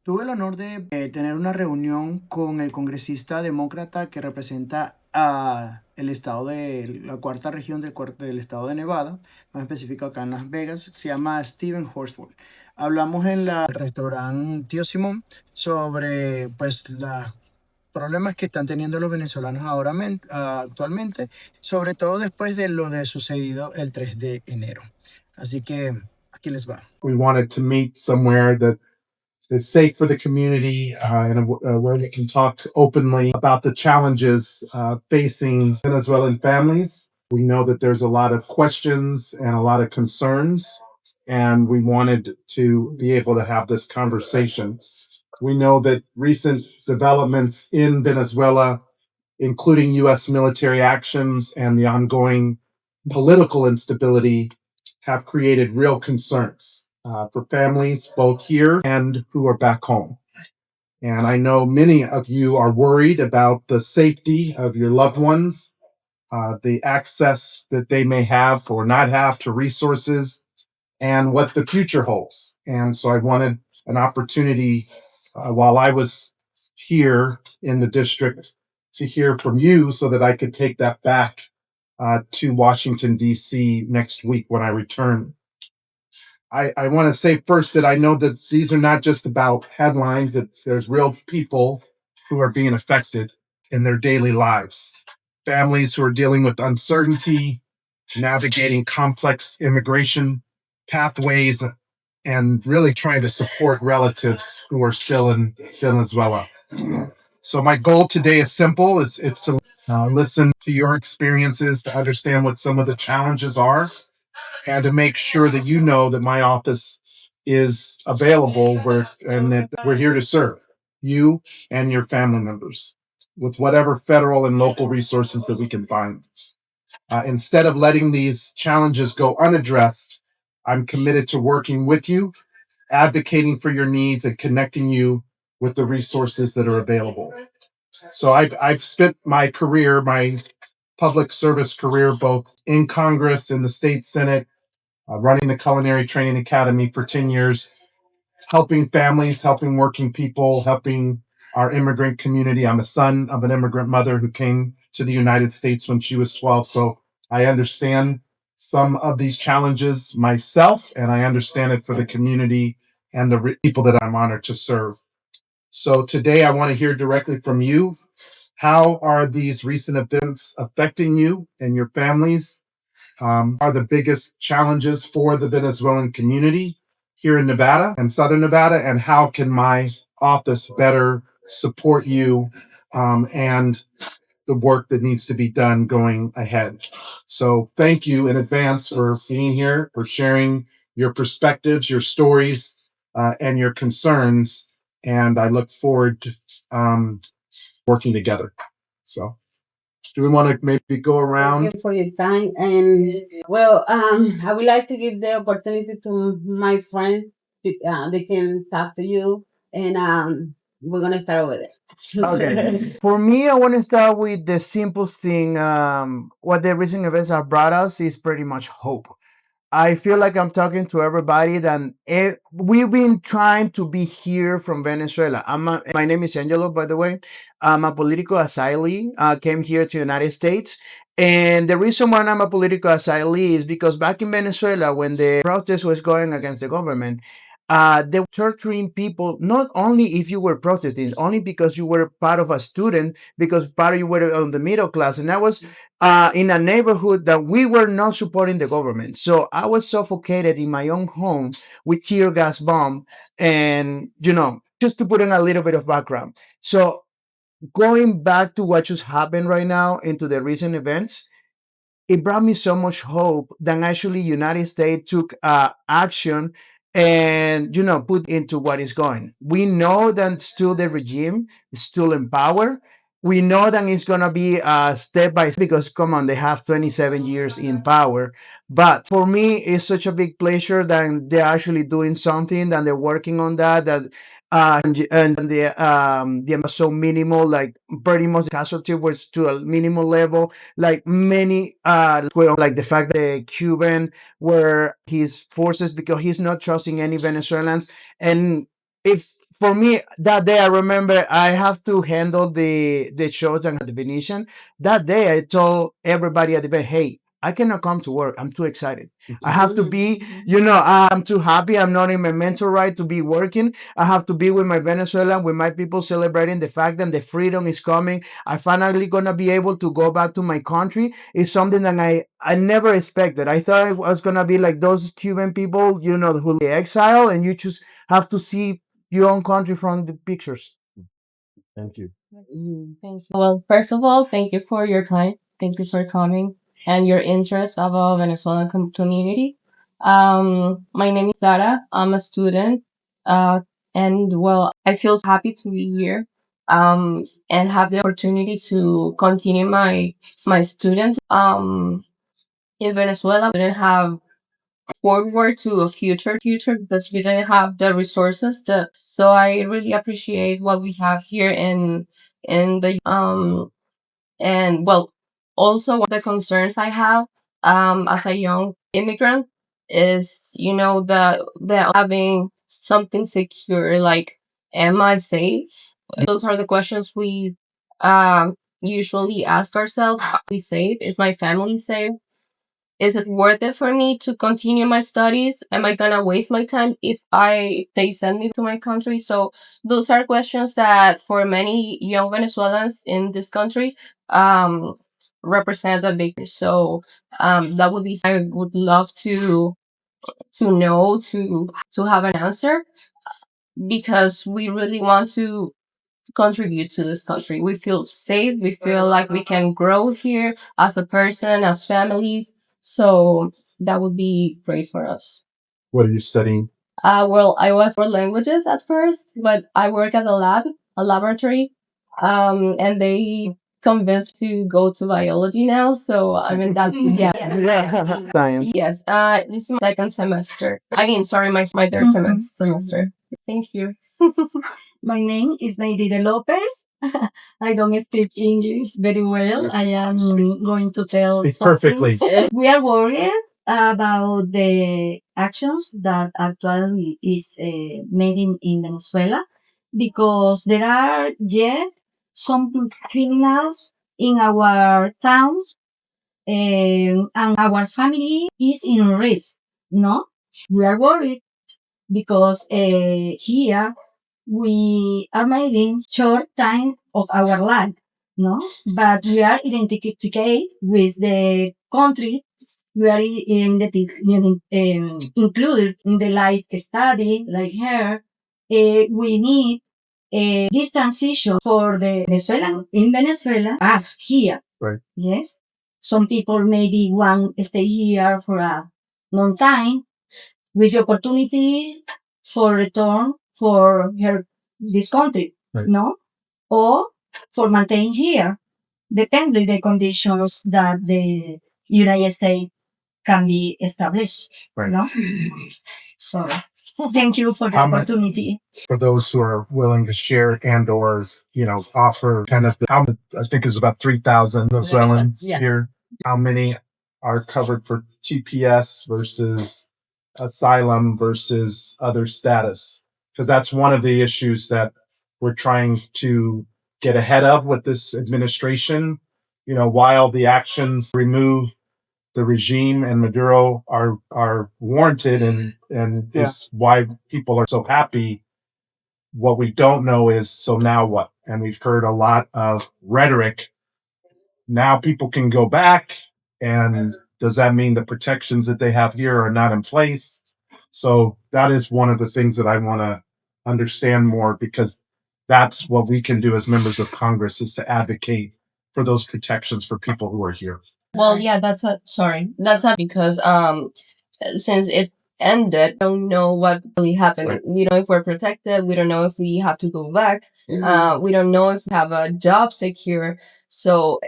Tuve el honor de tener una reunión con el congresista demócrata que representa a el estado de la cuarta región del estado de Nevada, más específico acá en Las Vegas. Se llama Steven Horsford. Hablamos en el restaurante Tío Simón sobre pues los problemas que están teniendo los venezolanos actualmente, sobre todo después de lo de sucedido el 3 de enero. Así que aquí les va. We wanted to meet somewhere that is safe for the community and where we can talk openly about the challenges facing Venezuelan families. We know that there's a lot of questions and a lot of concerns, and we wanted to be able to have this conversation. We know that recent developments in Venezuela, including U.S. military actions and the ongoing political instability, have created real concerns for families both here and who are back home. And I know many of you are worried about the safety of your loved ones, the access that they may have or not have to resources, and what the future holds. And so I wanted an opportunity while I was here in the district to hear from you so that I could take that back to Washington, D.C. next week when I return. I want to say first that I know that these are not just about headlines, that there's real people who are being affected in their daily lives. Families who are dealing with uncertainty, navigating complex immigration pathways, and really trying to support relatives who are still in Venezuela. So my goal today is simple. It's to listen to your experiences, to understand what some of the challenges are, and to make sure that you know that my office is available and that we're here to serve you and your family members with whatever federal and local resources that we can find. Instead of letting these challenges go unaddressed, I'm committed to working with you, advocating for your needs, and connecting you with the resources that are available. So I've spent my career, my public service career, both in Congress, in the state Senate, running the Culinary Training Academy for 10 years, helping families, helping working people, helping our immigrant community. I'm a son of an immigrant mother who came to the United States when she was 12. So I understand some of these challenges myself, and I understand it for the community and the people that I'm honored to serve. So today I want to hear directly from you. How are these recent events affecting you and your families? Are the biggest challenges for the Venezuelan community here in Nevada and Southern Nevada, and how can my office better support you and the work that needs to be done going ahead? So thank you in advance for being here, for sharing your perspectives, your stories, and your concerns, and I look forward to working together. So do we want to maybe go around? Thank you for your time. And well, I would like to give the opportunity to my friend. They can talk to you, and we're gonna start over there. Okay. For me, I want to start with the simplest thing. What the recent events have brought us is pretty much hope. I feel like I'm talking to everybody that we've been trying to be here from Venezuela. My name is Angelo, by the way. I'm a political asylee. Came here to the United States. And the reason why I'm a political asylee is because back in Venezuela, when the protest was going against the government, they were torturing people, not only if you were protesting, only because you were part of a student, because part of you were on the middle class. And I was in a neighborhood that we were not supporting the government. So I was suffocated in my own home with tear gas bomb. And, just to put in a little bit of background. So going back to what just happened right now into the recent events, it brought me so much hope that actually United States took action and put into what is going. We know that still the regime is still in power. We know that it's gonna be step by step because come on, they have 27 years in power. But for me, it's such a big pleasure that they're actually doing something, that they're working on that. And the so minimal, like pretty much casualty was to a minimal level, like many well, like the fact that the Cuban were his forces because he's not trusting any Venezuelans. And if for me that day I remember I have to handle the shows and at the Venetian. That day I told everybody at the event, hey, I cannot come to work. I'm too excited. I have to be, I'm too happy. I'm not in my mental right to be working. I have to be with my Venezuelan, with my people celebrating the fact that the freedom is coming. I finally gonna be able to go back to my country. It's something that I never expected. I thought it was gonna be like those Cuban people, who exile and you just have to see your own country from the pictures. Thank you. Thank you. Well, first of all, thank you for your time. Thank you for coming and your interest of our Venezuelan community. My name is Sara. I'm a student. And well, I feel happy to be here. And have the opportunity to continue my student. In Venezuela, we didn't have forward to a future because we didn't have the resources. So I really appreciate what we have here in the and well, also one of the concerns I have as a young immigrant is the having something secure, like, am I safe? Those are the questions we usually ask ourselves. Are we safe? Is my family safe? Is it worth it for me to continue my studies? Am I gonna waste my time if they send me to my country? So those are questions that for many young Venezuelans in this country um represent a big. So that would be, I would love to have an answer, because we really want to contribute to this country. We feel safe. We feel like we can grow here as a person, as families. So that would be great for us. What are you studying? Well, I was for languages at first, but I work at a laboratory, and they convinced to go to biology now. So I'm in that. Yeah. Yeah. Science. Yes. This is my second semester. I mean, sorry, my third semester. Thank you. My name is Neidide Lopez. I don't speak English very well. I am going to tell Speak something. perfectly. We are worried about the actions that actually is made in Venezuela, because there are yet some criminals in our town, and our family is in risk. No, we are worried because here we are making short time of our life, no? But we are identified with the country. We are included in the life study, like here. We need this transition for the Venezuelan in Venezuela as here. Right. Yes. Some people maybe want to stay here for a long time with the opportunity for return for this country, Right. no? Or for maintain here, depending the conditions that the United States can be established, Right. no? So, thank you for the How much- opportunity. For those who are willing to share and or, offer kind of how I think it's about 3,000 Venezuelans Yeah. here. How many are covered for TPS versus asylum versus other status? Because that's one of the issues that we're trying to get ahead of with this administration. While the actions remove the regime and Maduro are warranted and Yeah. is why people are so happy. What we don't know is, so now what? And we've heard a lot of rhetoric. Now people can go back, and does that mean the protections that they have here are not in place? So that is one of the things that I want to understand more, because that's what we can do as members of Congress, is to advocate for those protections for people who are here. Well, yeah, that's not because since it ended, we don't know what really happened. Right. We don't know if we're protected. We don't know if we have to go back. We don't know if we have a job secure. So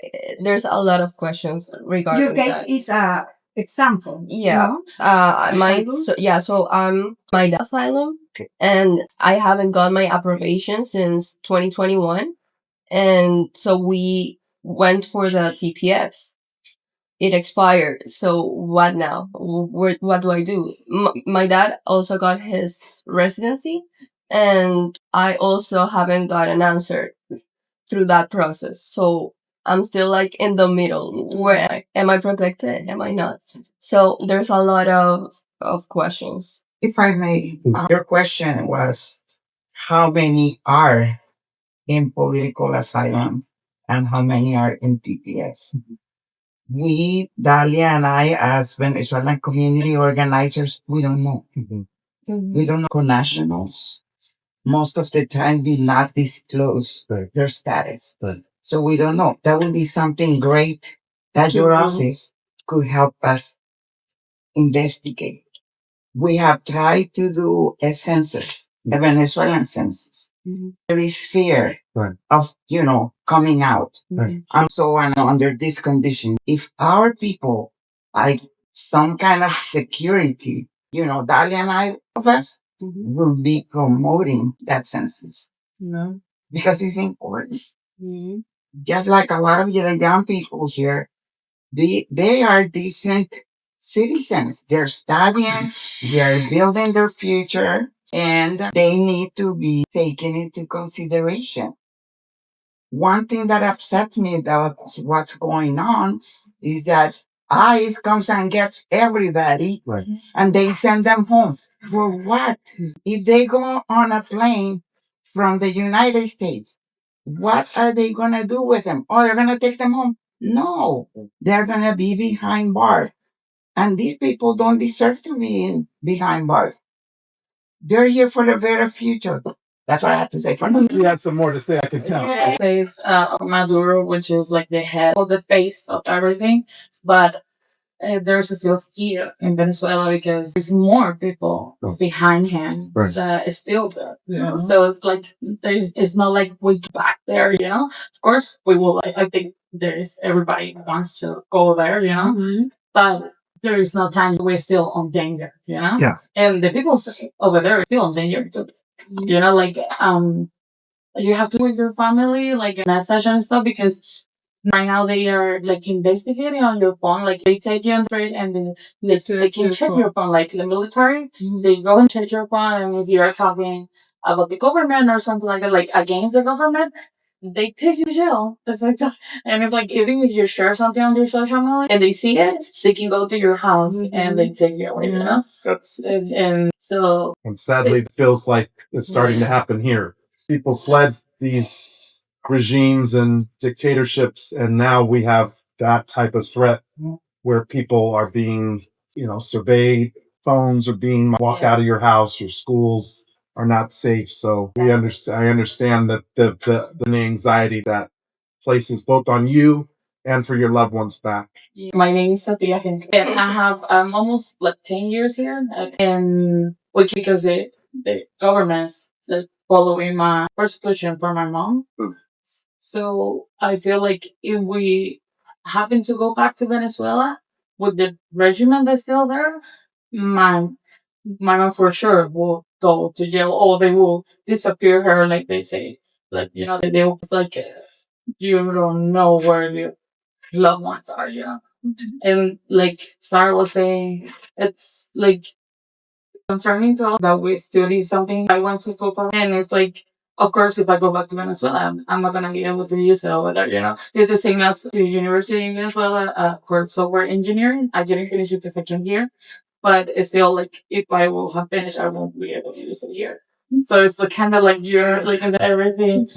there's a lot of questions regarding Your case that. is a example, Yeah. no? My my dad's asylum, and I haven't got my approbation since 2021, and so we went for the TPS. It expired. So what now? What do I do? My dad also got his residency, And I also haven't got an answer through that process. So I'm still like in the middle. Where am I protected? Am I not? So there's a lot of questions. If I may, your question was how many are in political asylum and how many are in TPS? We, Dalia and I, as Venezuelan community organizers, we don't know. We don't know nationals. Most of the time did not disclose their status. So we don't know. That would be something great that your office could help us investigate. We have tried to do a census, the Venezuelan census. There is fear of, coming out. And so on under this condition, if our people like some kind of security, Dalia and I of us will be promoting that census. Because it's important. Just like a lot of the young people here, they are decent citizens. They're studying, they're building their future, and they need to be taken into consideration. One thing that upsets me about what's going on is that ICE comes and gets everybody and they send them home. For what? If they go on a plane from the United States, what are they going to do with them? Oh, they're going to take them home? No, they're going to be behind bars. And these people don't deserve to be behind bars. They're here for the better future. That's what I have to say for now. You have some more to say, I can tell. Save Maduro, which is like the head or the face of everything. But there's still fear in Venezuela because there's more people behind him that is still there. So it's like it's not like we get back there, Of course, we will. I think everybody wants to go there, but there is no time. We're still on danger, Yeah. And the people over there are still on danger too. You have to with your family, like a message and stuff, because right now they are like investigating on your phone. Like they take you on the street and then they can check your phone. Like the military, they go and check your phone, and if you are talking about the government or something like that, like against the government, they take you to jail. It's like that. And it's like even if you share something on your social media and they see it, they can go to your house and they take you away, And so And sadly, it feels like it's starting to happen here. People fled these regimes and dictatorships, and now we have that type of threat where people are being, surveyed, phones are being walked out of your house, your schools are not safe. So I understand that the anxiety that places both on you and for your loved ones back. My name is Sophia, and I have almost like 10 years here, and which because the government's like following my persecution for my mom. So I feel like if we happen to go back to Venezuela with the regime that's still there, my mom for sure will go to jail, or they will disappear her, like they say. Like they will like you don't know where your loved ones are, And like Sarah was saying, it's like concerning to us that we study something. I went to school for, and it's like, of course, if I go back to Venezuela, I'm not gonna be able to use it over there, It's the same as the university in Venezuela for software engineering. I didn't finish it because I came here, but it's still like if I will have finished, I won't be able to use it here. So it's like kind of like you're like into everything,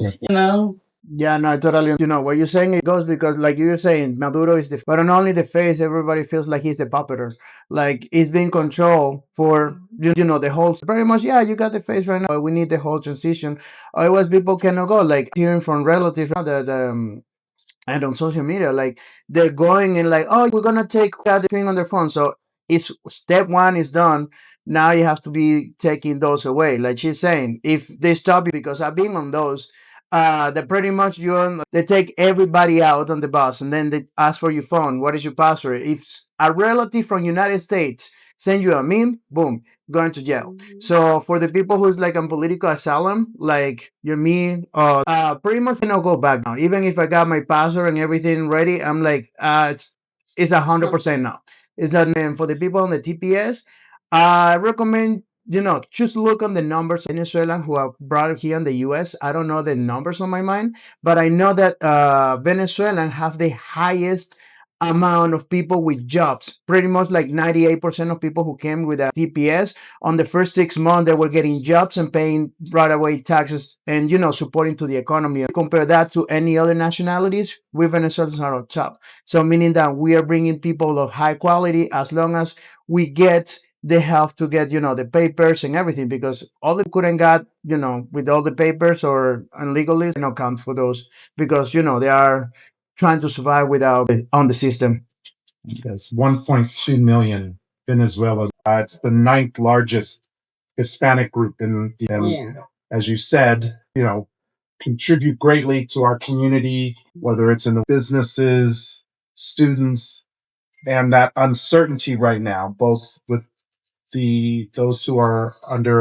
Yeah, no, I totally. What you're saying, it goes because, like you were saying, Maduro is but not only the face, everybody feels like he's the puppeter. Like he's being controlled for, the whole. Pretty much, yeah, you got the face right now, but we need the whole transition. Otherwise, people cannot go. Like hearing from relatives and on social media, like they're going and like, oh, we're gonna take out the thing on their phone. So it's step one is done. Now you have to be taking those away. Like she's saying, if they stop you, because I've been on those, they pretty much they take everybody out on the bus and then they ask for your phone. What is your password? If a relative from United States send you a meme, boom, going to jail. So for the people who's like on political asylum, like you're me, pretty much cannot go back now. Even if I got my password and everything ready, I'm like, it's 100% now. It's not. And for the people on the TPS, I recommend just look on the numbers of Venezuelans who are brought here in the US. I don't know the numbers on my mind, but I know that Venezuelans have the highest amount of people with jobs. Pretty much like 98% of people who came with a TPS on the first 6 months, they were getting jobs and paying right away taxes and, supporting to the economy. Compare that to any other nationalities, we Venezuelans are on top. So meaning that we are bringing people of high quality as long as we get they have to get the papers and everything, because all the couldn't got with all the papers or illegally count for those, because they are trying to survive without on the system. There's 1.2 million Venezuelans. It's the ninth largest Hispanic group and as you said, contribute greatly to our community, whether it's in the businesses, students, and that uncertainty right now, both with those who are under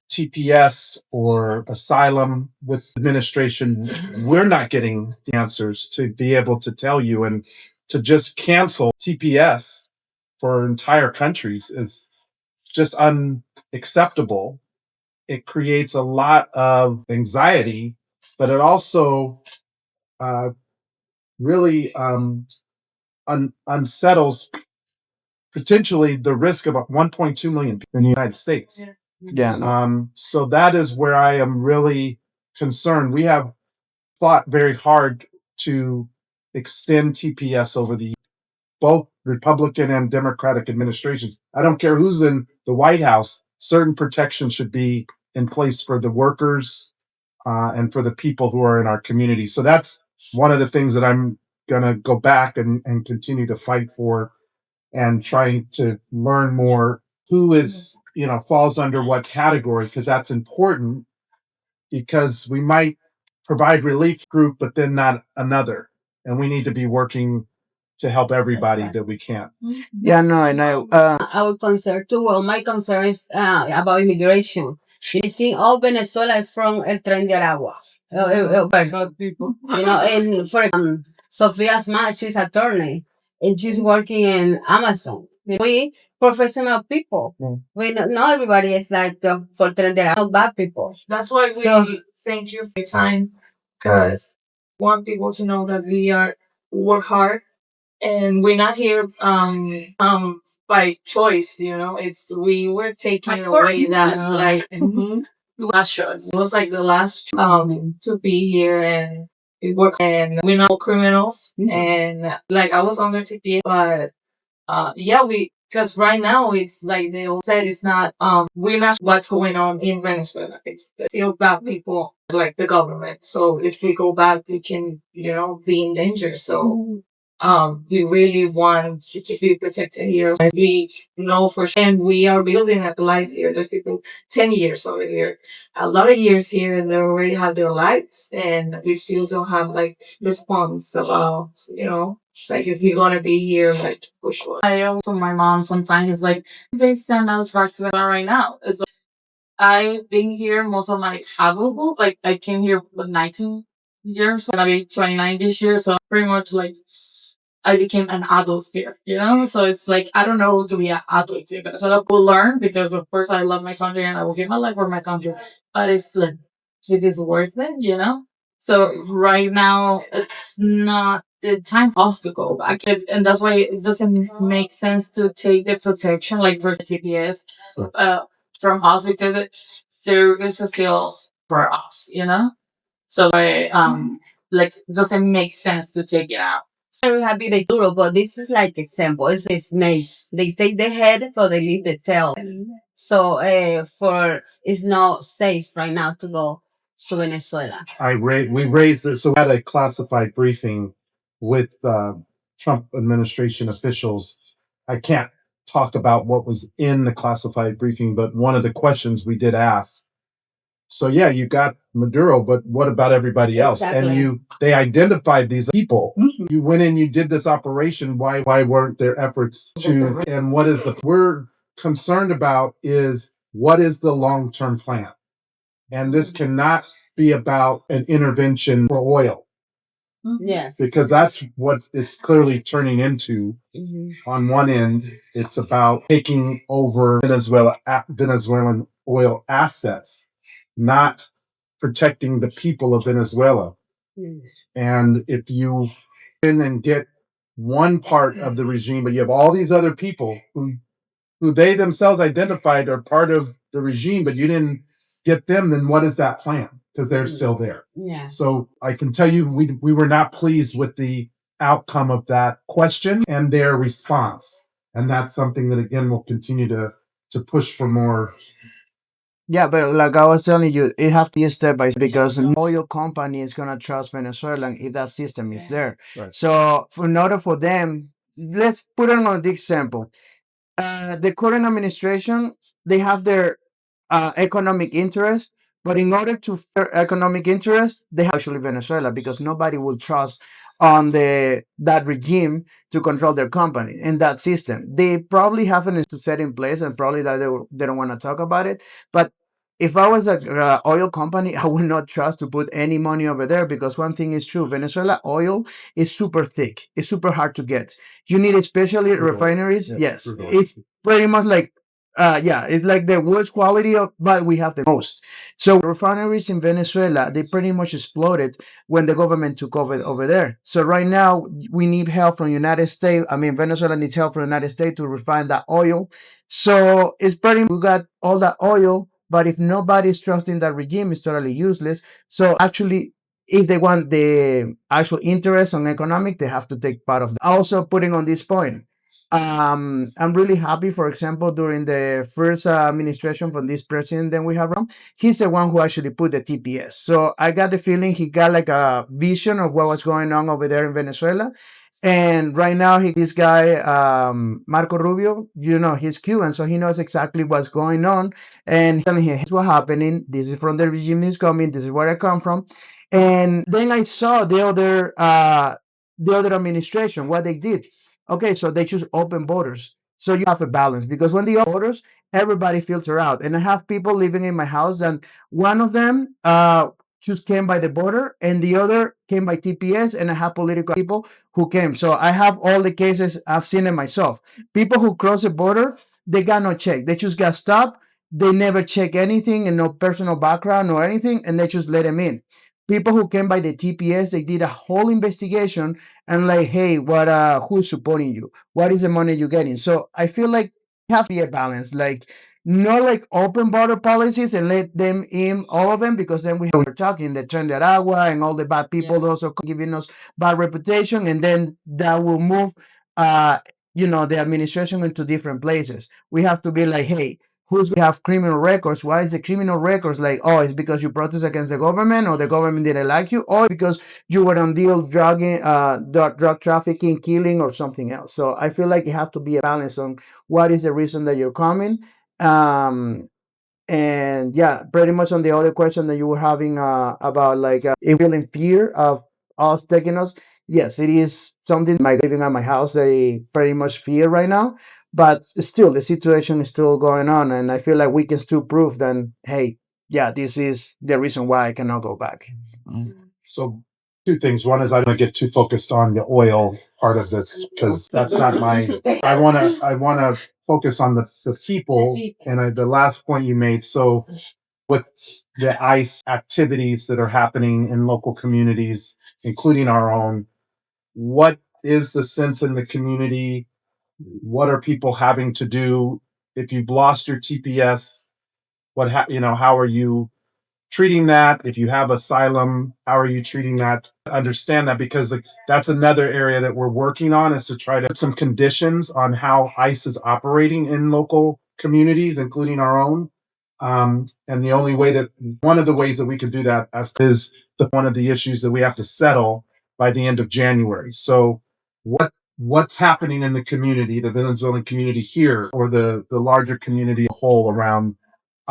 TPS or asylum with administration, we're not getting the answers to be able to tell you, and to just cancel TPS for entire countries is just unacceptable. It creates a lot of anxiety, but it also really unsettles potentially the risk of 1.2 million people in the United States. Yeah. No. So that is where I am really concerned. We have fought very hard to extend TPS over both Republican and Democratic administrations. I don't care who's in the White House, certain protections should be in place for the workers and for the people who are in our community. So that's one of the things that I'm going to go back and continue to fight for, and trying to learn more who is, falls under what category, because that's important, because we might provide relief group, but then not another. And we need to be working to help everybody that we can. Yeah, no, and Our concern too. Well, my concern is about immigration. I think all Venezuela is from El Tren de Aragua. People. And for Sophia's mom, she's an attorney, and she's working in Amazon. We professional people. We not everybody is like for Tren de Aragua, not bad people. That's why we thank you for your time, because we want people to know that we work hard, and we're not here by choice. It's we were taking away that last shows. It was like the last to be here, and we work, and we're not criminals. And like I was under TPA, but because right now it's like they all said it's not we're not what's going on in Venezuela. It's still bad people like the government. So if we go back, we can be in danger. So we really want to be protected here. We know for sure, and we are building a life here. There's people 10 years over here, a lot of years here, and they already have their lives, and we still don't have like response about, like if you're gonna be here, like for sure. I also, my mom sometimes is like, they send us back to Venezuela right now. It's like, I've been here most of my adulthood. Like I came here with 19 years, and I'll be 29 this year, so pretty much like I became an adult here, So it's like, I don't know to be an adult here. So I will learn, because of course I love my country and I will give my life for my country. But it's like, it is worth it, So right now, it's not the time for us to go back. And that's why it doesn't make sense to take the protection, like versus TPS, from us, because there is still for us, So like, it doesn't make sense to take it out. Very happy they do, but this is like example. It's a snake. They take the head, so they leave the tail. So it's not safe right now to go to Venezuela. We raised this, so we had a classified briefing with Trump administration officials. I can't talk about what was in the classified briefing, but one of the questions we did ask. So yeah, you got Maduro, but what about everybody else? Exactly. And they identified these people. You went in, you did this operation. Why weren't there efforts to? And what is we're concerned about is what is the long-term plan? And this cannot be about an intervention for oil. Yes. because that's what it's clearly turning into. On one end, it's about taking over Venezuelan oil assets, not protecting the people of Venezuela. And if you in and get one part of the regime, but you have all these other people who they themselves identified are part of the regime, but you didn't get them, then what is that plan? Because they're still there. Yeah. So I can tell you, we were not pleased with the outcome of that question and their response. And that's something that, again, we'll continue to push for more. Yeah, but like I was telling you, it have to be a step by step because no oil company is gonna trust Venezuela if that system is there. Right. So in order for them, let's put it on the example. The current administration, they have their economic interest, but in order to their economic interest, they have actually Venezuela because nobody will trust on that regime to control their company in that system. They probably have an to set in place, and probably that they don't want to talk about it. But if I was a oil company, I would not trust to put any money over there because one thing is true: Venezuela oil is super thick. It's super hard to get. You need especially refineries. Yes, it's pretty much like yeah, it's like the worst quality of, but we have the most. So refineries in Venezuela, they pretty much exploded when the government took over there. So right now we need help from United States. I mean, Venezuela needs help from United States to refine that oil. So it's pretty. We got all that oil, but if nobody's trusting that regime, it's totally useless. So actually, if they want the actual interest on economic, they have to take part of that. Also, putting on this point, I'm really happy. For example, during the first administration from this president that we have run, he's the one who actually put the TPS. So I got the feeling he got like a vision of what was going on over there in Venezuela. And right now, this guy, Marco Rubio, he's Cuban, so he knows exactly what's going on. And he's telling him, here's what's happening. This is from the regime is coming. This is where I come from. And then I saw the other administration, what they did. Okay, so they choose open borders. So you have a balance because when the borders, everybody filter out. And I have people living in my house, and one of them just came by the border, and the other came by TPS, and I have political people who came. So I have all the cases I've seen it myself. People who cross the border, they got no check. They just got stopped. They never check anything and no personal background or anything, and they just let them in. People who came by the TPS, they did a whole investigation and like, hey, who's supporting you? What is the money you're getting? So I feel like you have to be a balance, like not like open border policies and let them in all of them because then we're talking the Tren de Aragua and all the bad people also giving us bad reputation, and then that will move the administration into different places. We have to be like, hey, who's have criminal records? Why is the criminal records like, oh, it's because you protest against the government or the government didn't like you, or because you were on deal drug trafficking, killing, or something else. So I feel like you have to be a balance on what is the reason that you're coming. And yeah, pretty much on the other question that you were having about like if we're in fear of us taking us, yes, it is something my living at my house they pretty much fear right now. But still, the situation is still going on, and I feel like we can still prove that hey, yeah, this is the reason why I cannot go back. So two things. One is I don't get too focused on the oil part of this because that's not my. I wanna focus on the people and the last point you made. So with the ICE activities that are happening in local communities, including our own, what is the sense in the community? What are people having to do? If you've lost your TPS, how are you treating that? If you have asylum, how are you treating that? Understand that because that's another area that we're working on is to try to put some conditions on how ICE is operating in local communities, including our own. And the only way one of the ways that we can do that is one of the issues that we have to settle by the end of January. So what's happening in the community, the Venezuelan community here, or the larger community whole around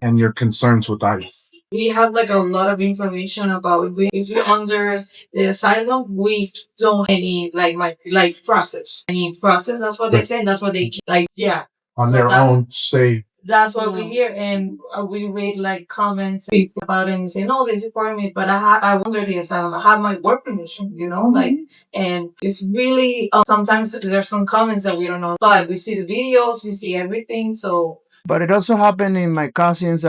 and your concerns with ICE? We have like a lot of information about if we're under the asylum, we don't any like process. Any process, that's what they say, and that's what they keep. Like, yeah. On So their own, say, That's what we hear, and we read like comments people about it and say, no, they deport me. But I wonder this. I have my work permission, like, and it's really sometimes there's some comments that we don't know, but we see the videos, we see everything. So But it also happened in my cousin's.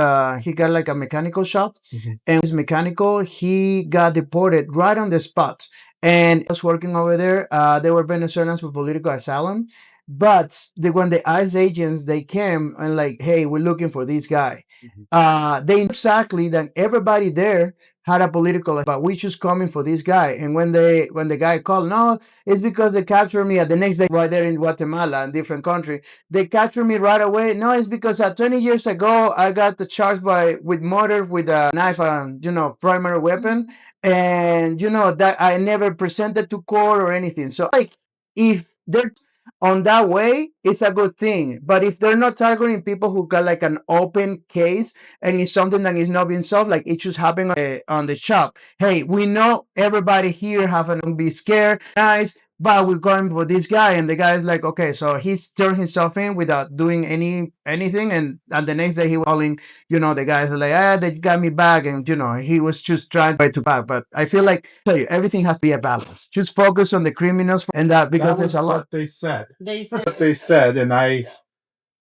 He got like a mechanical shop, and his mechanical, he got deported right on the spot. And I was working over there. They were Venezuelans with political asylum, but when the ICE agents they came and like, hey, we're looking for this guy. They knew exactly that everybody there had a political, but we just coming for this guy. And when the guy called, no, it's because they captured me at the next day right there in Guatemala, a different country. They captured me right away. No, it's because 20 years ago I got the charge with murder with a knife and primary weapon, and that I never presented to court or anything. So like if they're on that way, it's a good thing. But if they're not targeting people who got like an open case and it's something that is not being solved, like it just happened on the shop. Hey, we know everybody here haven't be scared, nice, but we're going for this guy, and the guy is like, okay, so he's turned himself in without doing anything, and the next day he was calling, the guys are like, they got me back, and he was just trying to back. But I feel like tell you everything has to be a balance. Just focus on the criminals, and that because That was there's a lot. what they said. They say What they said, and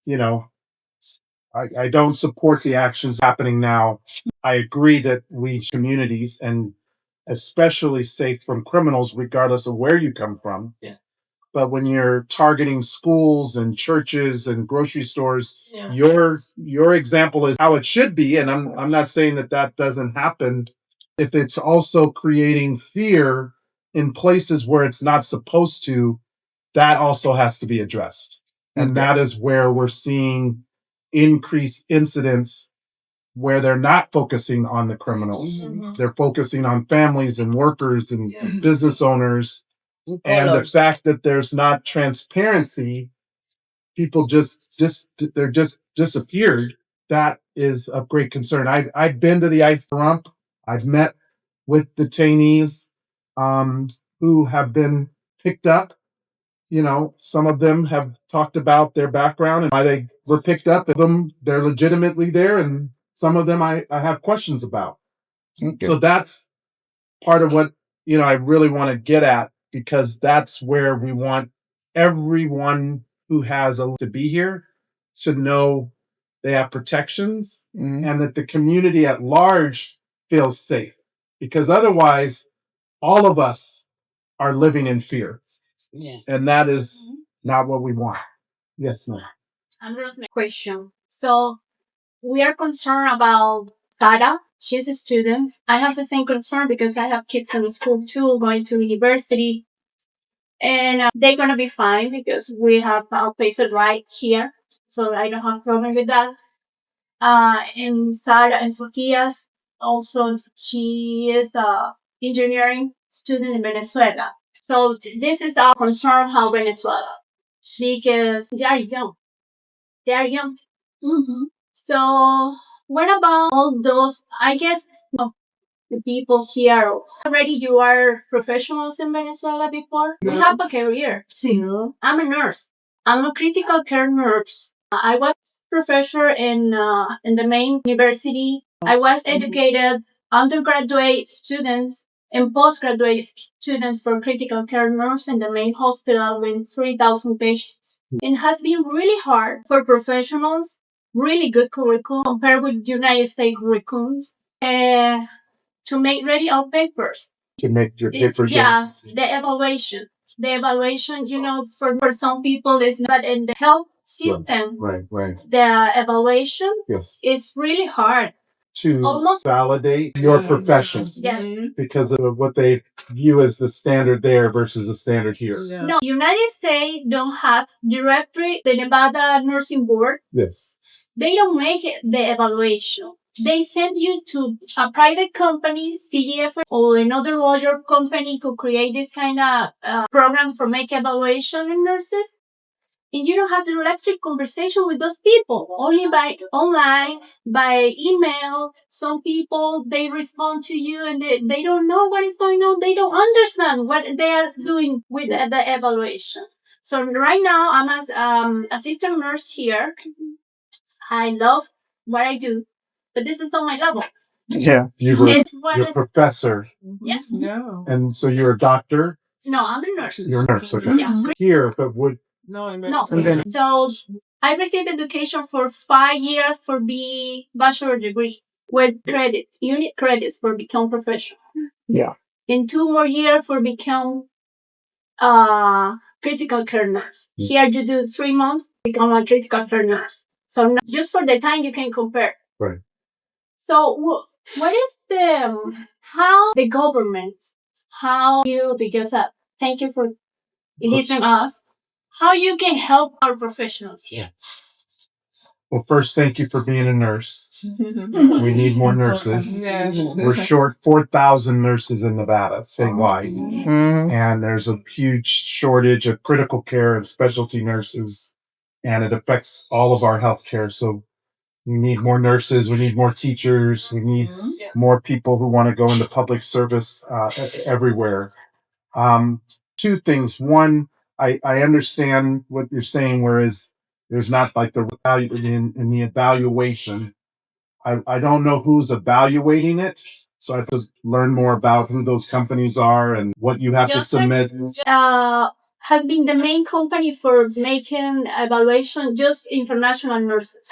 you know, I don't support the actions happening now. I agree that we communities and especially safe from criminals, regardless of where you come from. Yeah. But when you're targeting schools and churches and grocery stores, yeah, your example is how it should be, and I'm not saying that doesn't happen. If it's also creating fear in places where it's not supposed to, that also has to be addressed. And that is where we're seeing increased incidents where they're not focusing on the criminals. They're focusing on families and workers and business owners. And the fact that there's not transparency, people they're just disappeared. That is of great concern. I've been to the ICE rump. I've met with detainees who have been picked up. Some of them have talked about their background and why they were picked up. They're legitimately there, and some of them I have questions about. Okay. So that's part of what I really want to get at, because that's where we want everyone who has to be here should know they have protections, and that the community at large feels safe, because otherwise all of us are living in fear. yeah. And that is not what we want. Yes, ma'am. Question. So we are concerned about Sarah. She's a student. I have the same concern because I have kids in the school too, going to university. And they're going to be fine because we have our paper right here. So I don't have a problem with that. And Sarah and Sophia's also, she is a engineering student in Venezuela. So this is our concern how Venezuela, because they are young. They are young. So what about all those, I guess, the people here already, you are professionals in Venezuela before? You have a career. Sí. I'm a nurse. I'm a critical care nurse. I was professor in the main university. I was educated undergraduate students and postgraduate students for critical care nurse in the main hospital with 3,000 patients. It has been really hard for professionals, really good curriculum compared with United States curriculums, to make ready our papers. To make your papers. Yeah, the evaluation. The evaluation, for some people is not in the health system. Right. The evaluation is really hard. To Almost validate your profession. Yes. Because of what they view as the standard there versus the standard here. Yeah. No, United States don't have directly the Nevada Nursing Board. Yes. They don't make the evaluation. They send you to a private company, CGF, or another larger company who create this kind of program for make evaluation in nurses. And you don't have direct conversation with those people, only by online, by email. Some people, they respond to you and they don't know what is going on. They don't understand what they are doing with the evaluation. So right now, I'm as assistant nurse here. I love what I do, but this is not my level. Yeah. You're a professor. Yes. No. And so you're a doctor? No, I'm a nurse. You're a nurse, okay. Yeah. Here, but would No, in No. Venezuela. So I received education for 5 years for the bachelor degree with credits, unit credits for become professional. Yeah. And 2 more years for become critical care nurse. Here you do 3 months, become a critical care nurse. So just for the time you can compare. Right. So what is how the government, how you, because thank you for listening us, how you can help our professionals here? Well, first, thank you for being a nurse. We need more nurses. Yes. We're short 4,000 nurses in Nevada, statewide. Mhm. And there's a huge shortage of critical care and specialty nurses, and it affects all of our healthcare. So we need more nurses, we need more teachers, we need more people who want to go into public service everywhere. Two things. One, I understand what you're saying, whereas there's not like the value in the evaluation. I don't know who's evaluating it, so I have to learn more about who those companies are and what you have to submit. Has been the main company for making evaluation, just international nurses.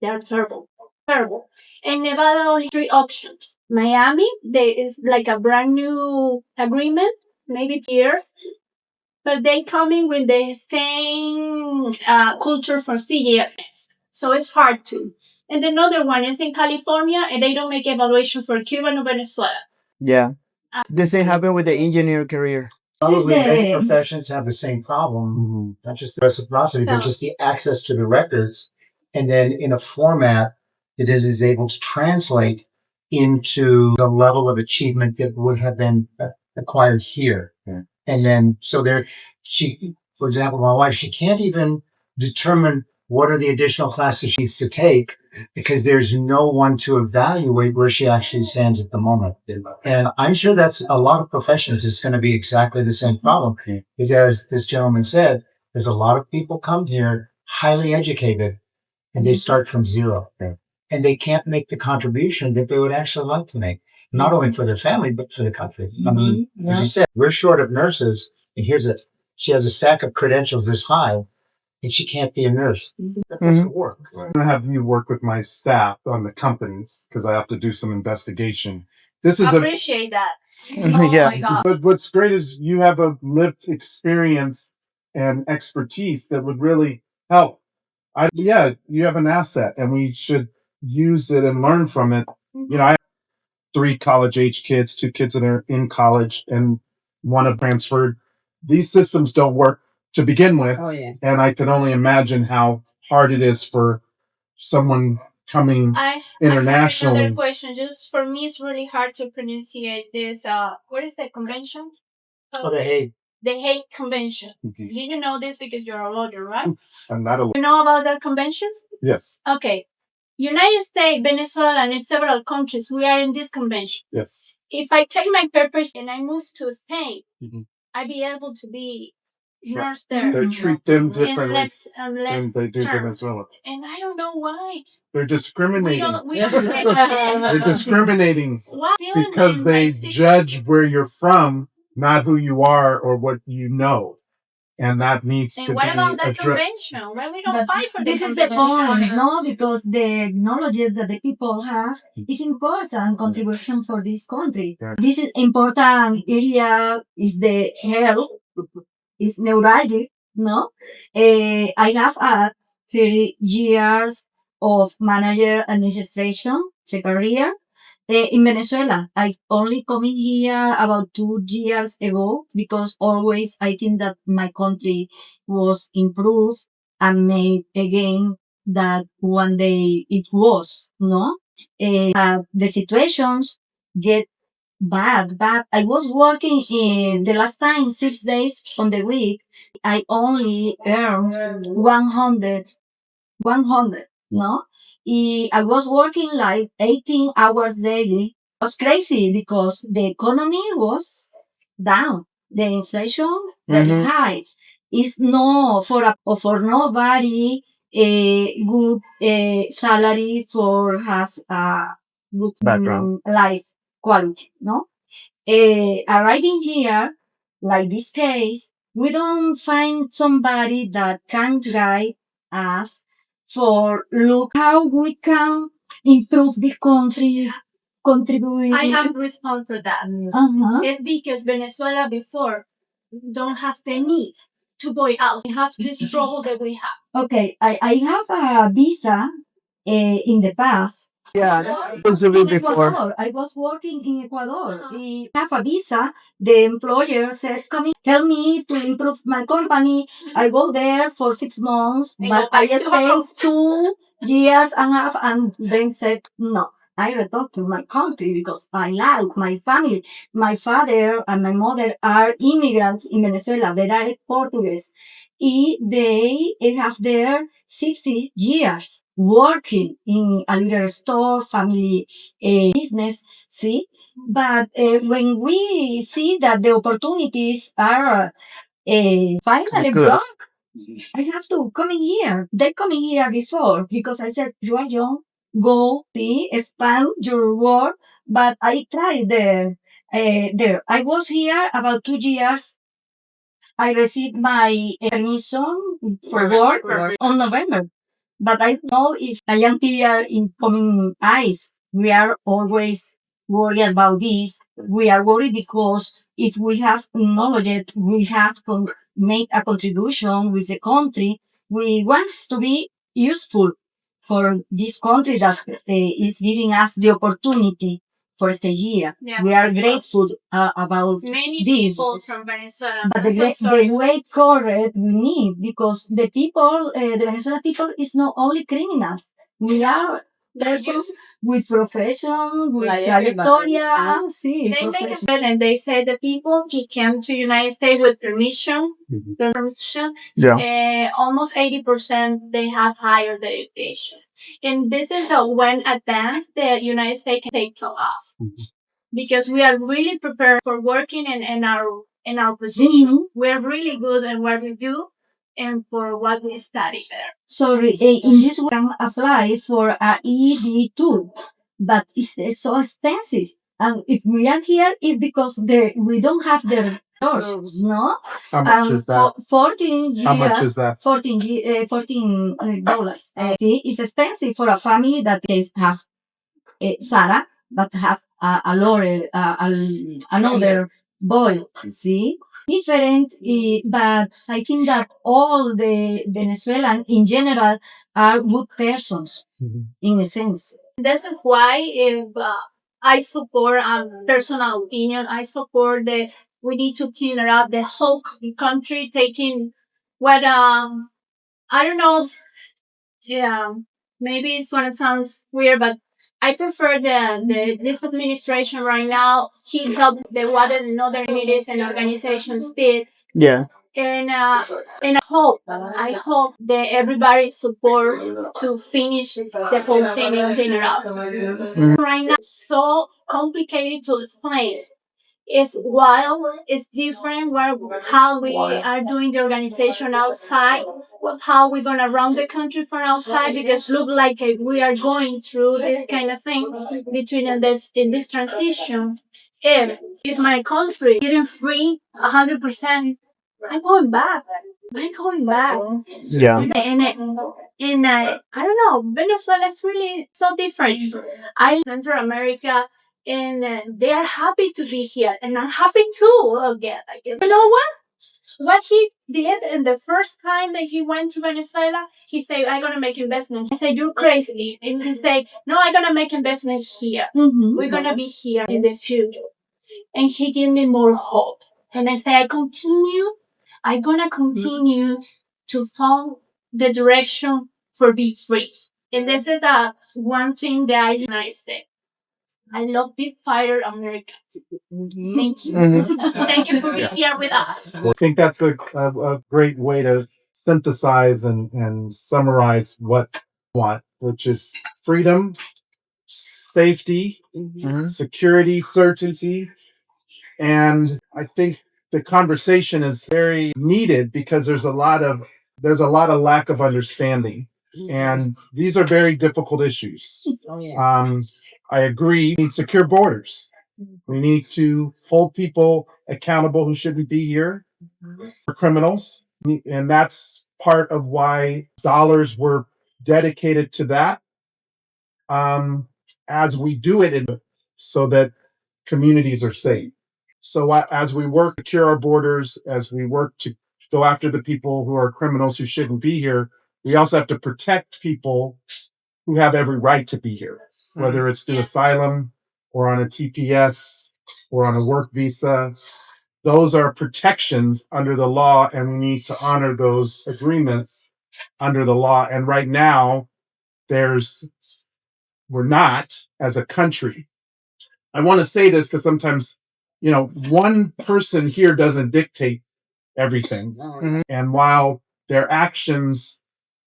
They are terrible. Terrible. In Nevada, only 3 options. Miami, there is like a brand new agreement, maybe 2 years, but they coming with the same culture for CGFS. So it's hard to. And another one is in California, and they don't make evaluation for Cuba or Venezuela. Yeah. The same happened with the engineer career. Probably many professions have the same problem, not just the reciprocity, but just the access to the records, and then in a format that is able to translate into the level of achievement that would have been acquired here. Yeah. And then, so there, for example, my wife, she can't even determine what are the additional classes she needs to take because there's no one to evaluate where she actually stands at the moment. And I'm sure that's a lot of professions. It's going to be exactly the same problem. Because as this gentleman said, there's a lot of people come here highly educated and they start from zero. And they can't make the contribution that they would actually like to make, not only for their family, but for the country. I mean, as you said, we're short of nurses. And she has a stack of credentials this high. And she can't be a nurse. That doesn't work. I'm going to have you work with my staff on the companies because I have to do some investigation. This is Appreciate that. Yeah. My God. But what's great is you have a lived experience and expertise that would really help. You have an asset and we should use it and learn from it. You know, I have 3 college-age kids, 2 kids that are in college and one have transferred. These systems don't work to begin with. Oh, yeah. And I can only imagine how hard it is for someone coming internationally. I have another question. Just for me, it's really hard to pronunciate this. What is the convention? Oh, the Hague. The Hague Convention. Do you know this because you're a lawyer, right? I'm not a You know about that convention? Yes. Okay. United States, Venezuela, and several countries, we are in this convention. Yes. If I take my papers and I move to Spain, I'd be able to be nurse there. They treat them differently Unless than they do term. Venezuela. And I don't know why. They're discriminating. We don't They're discriminating why? because they judge where you're from, not who you are or what you know. And that needs to be what about that addressed. convention? Why we don't fight for This this is the convention? point, no? Because the knowledge that the people have is important contribution for this country. Yeah. This is important area is the health, is neurologic, no? I have 30 years of manager administration, the career. In Venezuela, I only coming here about 2 years ago because always I think that my country was improved and made again that one day it was, no? The situations get bad. I was working in the last time 6 days on the week. I only earned 100, no? I was working like 18 hours daily. It was crazy because the economy was down. The inflation very high. It's no for nobody a good salary for has a good Background. life quality, no? Arriving here, like this case, we don't find somebody that can guide us for look how we can improve the country, contribute. I have respond for that. Uh-huh. It's because Venezuela before don't have the need to buy out. We have this trouble that we have. Okay, I have a visa in the past. Yeah, this will be In before. Ecuador. I was working in Ecuador. I have a visa. The employer said, come in, help me to improve my company. I go there for 6 months, but I stayed 2 years and a half and then said, no. I return to my country because I like my family. My father and my mother are immigrants in Venezuela. They are Portuguese. They have there 60 years working in a little store, family business, see? But when we see that the opportunities are finally Good. blocked, I have to come in here. They come in here before because I said, you are young, go see, expand your work. But I tried there. I was here about 2 years. I received my permission for work on November. But I don't know if I am here in coming eyes. We are always worried about this. We are worried because if we have knowledge, we have to make a contribution with the country. We want to be useful for this country that is giving us the opportunity for stay here. Yeah. We are grateful about Many this. people from Venezuela. But I'm so sorry. the way correct we need because the people, the Venezuelan people is not only criminals. We are persons with profession, with Like everybody. trayectoria. Sí, They make a profession. bill and they say the people who came to United States with permission, Yeah. almost 80% they have higher education. And this is the when advanced the United States can take to us. Because we are really prepared for working in our position. Mhm. We're really good at what we do and for what we study there. So in this way, we can apply for a ED2, but it's so expensive. And if we are here, it's because we don't have the resources, no? How much is that? 14 years. How much is that? $14. See, it's expensive for a family that have Sarah, but have another boy. See, different, but I think that all the Venezuelan in general are good persons in a sense. This is why if I support personal opinion, I support that we need to clean it up the whole country, taking what I don't know. Yeah, maybe it's gonna sound weird, but I prefer this administration right now. He helped the what another communities and organizations did. Yeah. And I hope that everybody support to finish the whole thing and clean it up. Right now, it's so complicated to explain. It's wild, it's different how we are doing the organization outside, how we're gonna run the country from outside because look like we are going through this kind of thing between in this transition. If my country getting free 100%, I'm going back. I'm going back. Yeah. And I don't know, Venezuela is really so different. I Central America and they are happy to be here and I'm happy too again. You know what he did in the first time that he went to Venezuela, he said, I'm gonna make investments. I said, you're crazy. And he said, no, I'm gonna make investments here. Mm-hmm. We're gonna be here in the future. And he gave me more hope. And I said, I'm gonna continue to follow the direction for be free. And this is one thing that I say. I love Big Fire America. Thank you. Thank you for being here with us. I think that's a great way to synthesize and summarize what we want, which is freedom, safety, security, certainty. And I think the conversation is very needed because there's a lot of lack of understanding. And these are very difficult issues. I agree. We need secure borders. We need to hold people accountable who shouldn't be here, for criminals. And that's part of why dollars were dedicated to that. As we do it so that communities are safe. So as we work to secure our borders, as we work to go after the people who are criminals who shouldn't be here, we also have to protect people who have every right to be here, whether it's through asylum or on a TPS or on a work visa. Those are protections under the law, and we need to honor those agreements under the law. And right now, we're not, as a country. I want to say this because sometimes, one person here doesn't dictate everything. And while their actions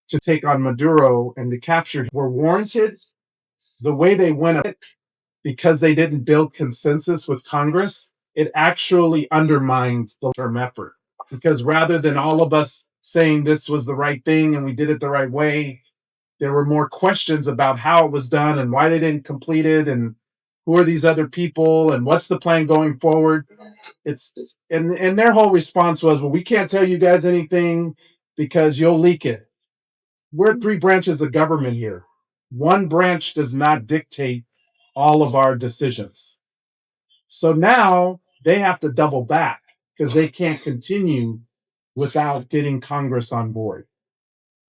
to take on Maduro and to capture were warranted, the way they went about it, because they didn't build consensus with Congress, it actually undermined the term effort. Because rather than all of us saying this was the right thing and we did it the right way, there were more questions about how it was done and why they didn't complete it and who are these other people and what's the plan going forward. And their whole response was, well, we can't tell you guys anything because you'll leak it. We're 3 branches of government here. One branch does not dictate all of our decisions. So now they have to double back because they can't continue without getting Congress on board.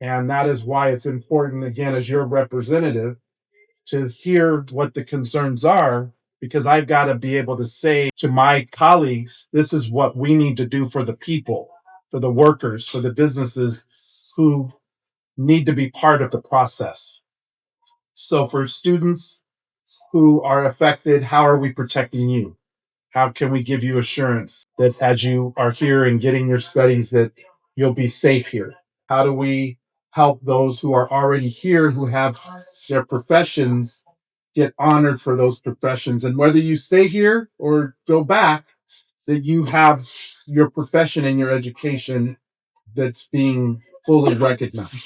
And that is why it's important, again, as your representative, to hear what the concerns are, because I've got to be able to say to my colleagues, this is what we need to do for the people, for the workers, for the businesses who need to be part of the process. So for students who are affected, how are we protecting you? How can we give you assurance that as you are here and getting your studies that you'll be safe here? How do we help those who are already here who have their professions get honored for those professions? And whether you stay here or go back, that you have your profession and your education that's being fully recognized.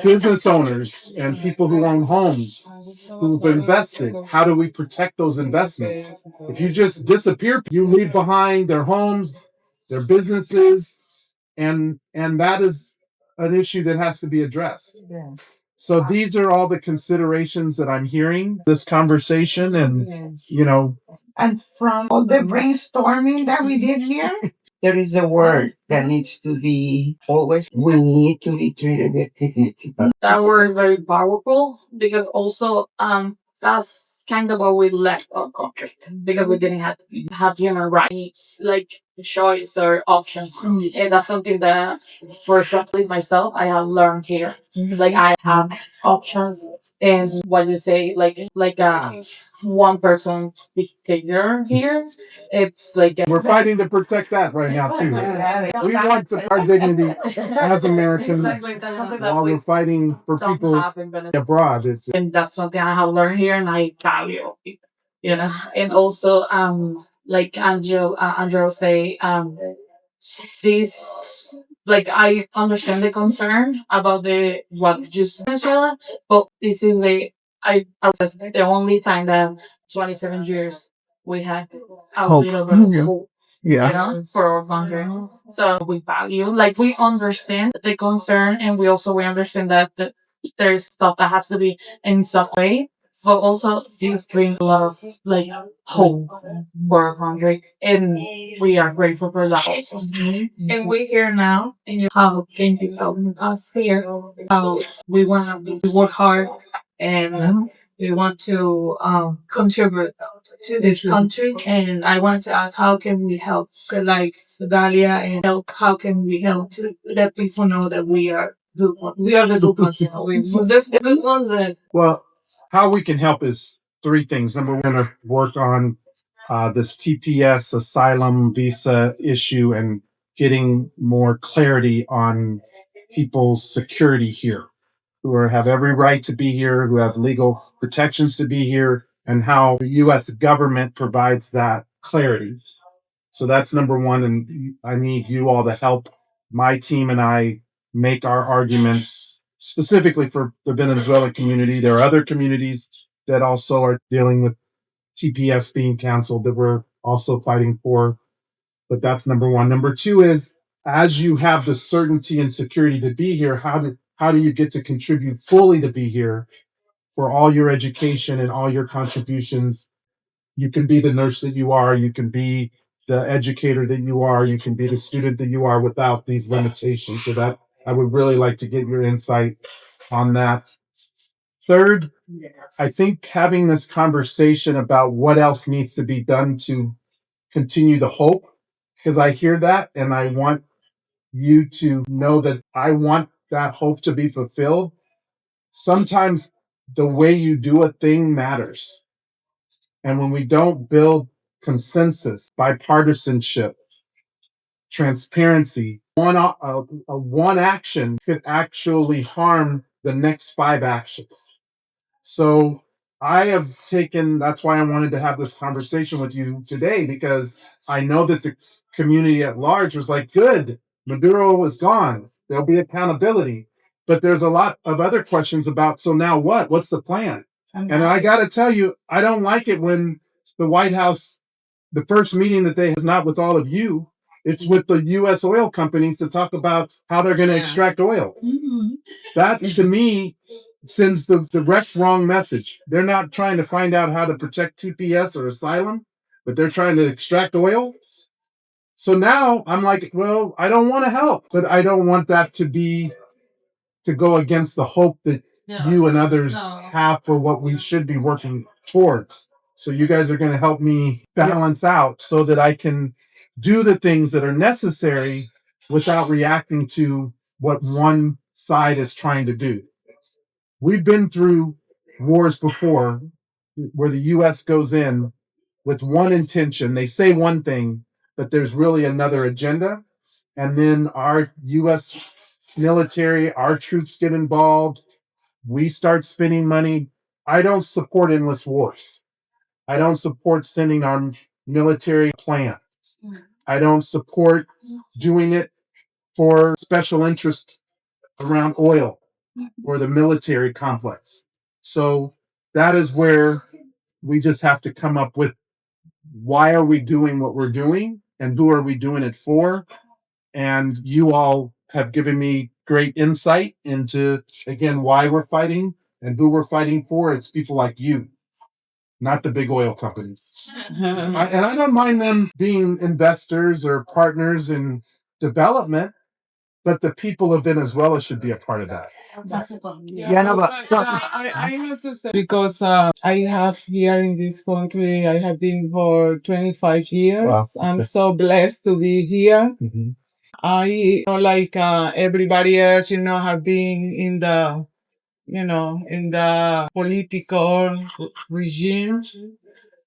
Business owners and people who own homes, who've invested, how do we protect those investments? If you just disappear, you leave behind their homes, their businesses, and that is an issue that has to be addressed. So these are all the considerations that I'm hearing this conversation, and And from all the brainstorming that we did here, there is a word that needs to be always, we need to be treated with dignity. That word is very powerful because also that's kind of what we left our country because we didn't have human rights like choice or options, and that's something that for at least myself I have learned here. Like I have options, and what you say like one person dictator here. It's like we're fighting to protect that right now too. We want our dignity as Americans while we're fighting for people abroad. And that's something I have learned here, and I value it, And also, like Angel say, this, like I understand the concern about the what just Venezuela, but this is I was the only time that 27 years we had a Hope. little bit of hope, Yeah. for our country. So we value, like we understand the concern, and we understand that there's stuff that has to be in some way, but also this brings a lot of like hope for our country, and we are grateful for that also. And we're here now, and how can you help us here? How we want to work hard, and we want to contribute to this country. And I want to ask, how can we help, like Dalia, and help? How can we help to let people know that we are good ones? We are the good ones. There's the good ones that. Well, how we can help is 3 things. Number one, we're going to work on this TPS asylum visa issue and getting more clarity on people's security here, who have every right to be here, who have legal protections to be here, and how the U.S. government provides that clarity. So that's number one, and I need you all to help my team and I make our arguments specifically for the Venezuela community. There are other communities that also are dealing with TPS being canceled that we're also fighting for. But that's number one. Number two is, as you have the certainty and security to be here, how do you get to contribute fully to be here for all your education and all your contributions? You can be the nurse that you are, you can be the educator that you are, you can be the student that you are without these limitations. So that I would really like to get your insight on that. Third, I think having this conversation about what else needs to be done to continue the hope, because I hear that and I want you to know that I want that hope to be fulfilled. Sometimes the way you do a thing matters. And when we don't build consensus, bipartisanship, transparency, one action could actually harm the next 5 actions. So I have taken, that's why I wanted to have this conversation with you today, because I know that the community at large was like, good, Maduro is gone. There'll be accountability. But there's a lot of other questions about, so now what? What's the plan? And I got to tell you, I don't like it when the White House, the first meeting that they have is not with all of you. It's with the U.S. oil companies to talk about how they're going to extract oil. That, to me, sends the direct wrong message. They're not trying to find out how to protect TPS or asylum, but they're trying to extract oil. So now I'm like, well, I don't want to help, but I don't want that to go against the hope that you and others have for what we should be working towards. So you guys are going to help me balance out so that I can do the things that are necessary without reacting to what one side is trying to do. We've been through wars before where the U.S. goes in with one intention. They say one thing, but there's really another agenda. And then our U.S. military, our troops get involved. We start spending money. I don't support endless wars. I don't support sending our military plan. I don't support doing it for special interest around oil or the military complex. So that is where we just have to come up with, why are we doing what we're doing and who are we doing it for? And you all have given me great insight into, again, why we're fighting and who we're fighting for. It's people like you, not the big oil companies. And I don't mind them being investors or partners in development, but the people of Venezuela should be a part of that. Yeah, no, but I have to say, because I have here in this country, I have been for 25 years. Wow. I'm so blessed to be here. I know, like everybody else, have been in the, in the political regime.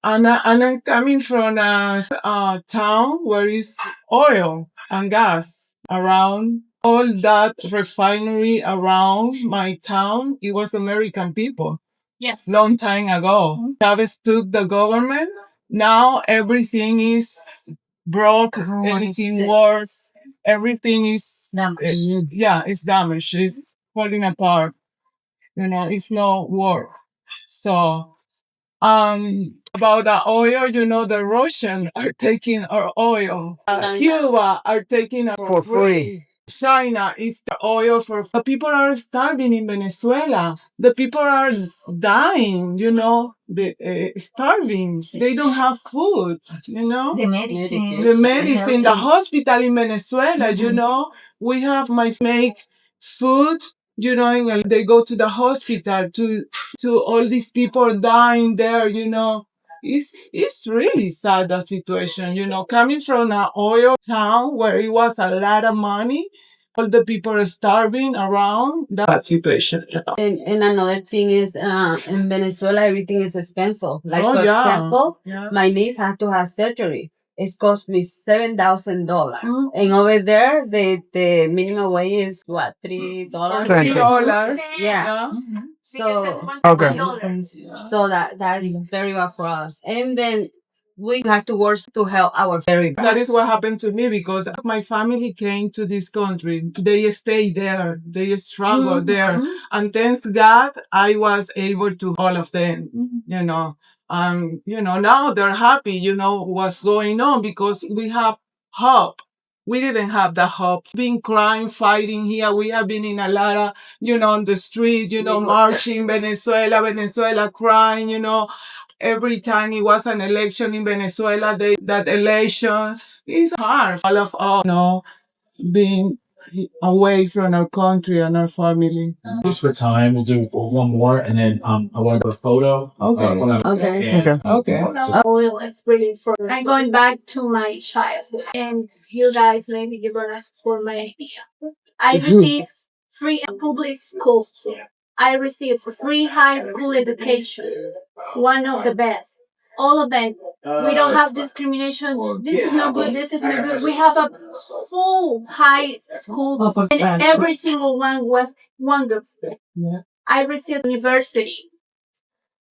And I'm coming from a town where is oil and gas around. All that refinery around my town, it was American people. Yes. Long time ago. Chavez took the government. Now everything is broke, everything worse, everything is it's damaged, it's falling apart. It's no work. So about the oil, the Russians are taking our oil. Cuba are taking it for free. China is the oil for the people are starving in Venezuela. The people are dying, starving. They don't have food, The medicine. the medicine, the hospital in Venezuela, we have my make food, and they go to the hospital to all these people dying there, It's really sad, the situation, coming from an oil town where it was a lot of money, all the people are starving around that situation. And another thing is, in Venezuela, everything is expensive. Like, for example, my niece had to have surgery. It cost me $7,000. And over there, the minimum wage is what, $3? $3. Yeah. So Okay. so that is very bad for us. And then we have to work to help our very best. That is what happened to me because my family came to this country. They stayed there. They struggled there. And thanks God, I was able to all of them, now they're happy, what's going on because we have hope. We didn't have the hope. Been crying, fighting here. We have been in a lot of, on the street, marching, Venezuela, crying, every time it was an election in Venezuela, that election is hard. All of us, being away from our country and our family. Just for time, we'll do one more, and then I want to do a photo. Okay. Oil is really for. I'm going back to my childhood, and you guys maybe you're gonna support my idea. I received free public schools. I received free high school education, one of the best. All of them. We don't have discrimination. This is not good. This is not good. We have a full high school, and every single one was wonderful. Yeah. I received university.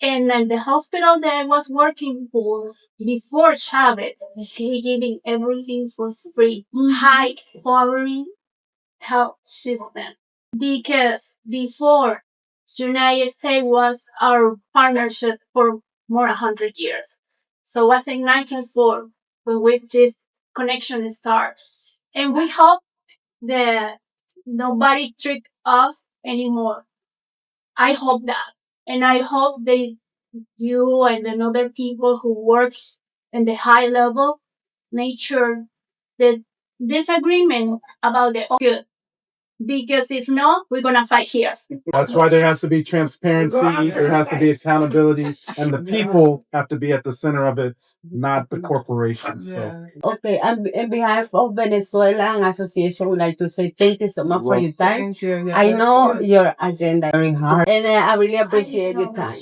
And at the hospital that I was working for before Chavez, we giving everything for free. High quality health system. Because before, United States was our partnership for more than 100 years. So it was in 1904 when we this connection started. And we hope that nobody trick us anymore. I hope that. And I hope that you and the other people who work in the high level make sure that this agreement about the good. Because if not, we're gonna fight here. That's why there has to be transparency, there has to be accountability, and the people have to be at the center of it, not the corporations. So Okay, and in behalf of Venezuelan Association, we'd like to say thank you so much for your time. Thank you. I know your agenda is very hard, and I really appreciate your time.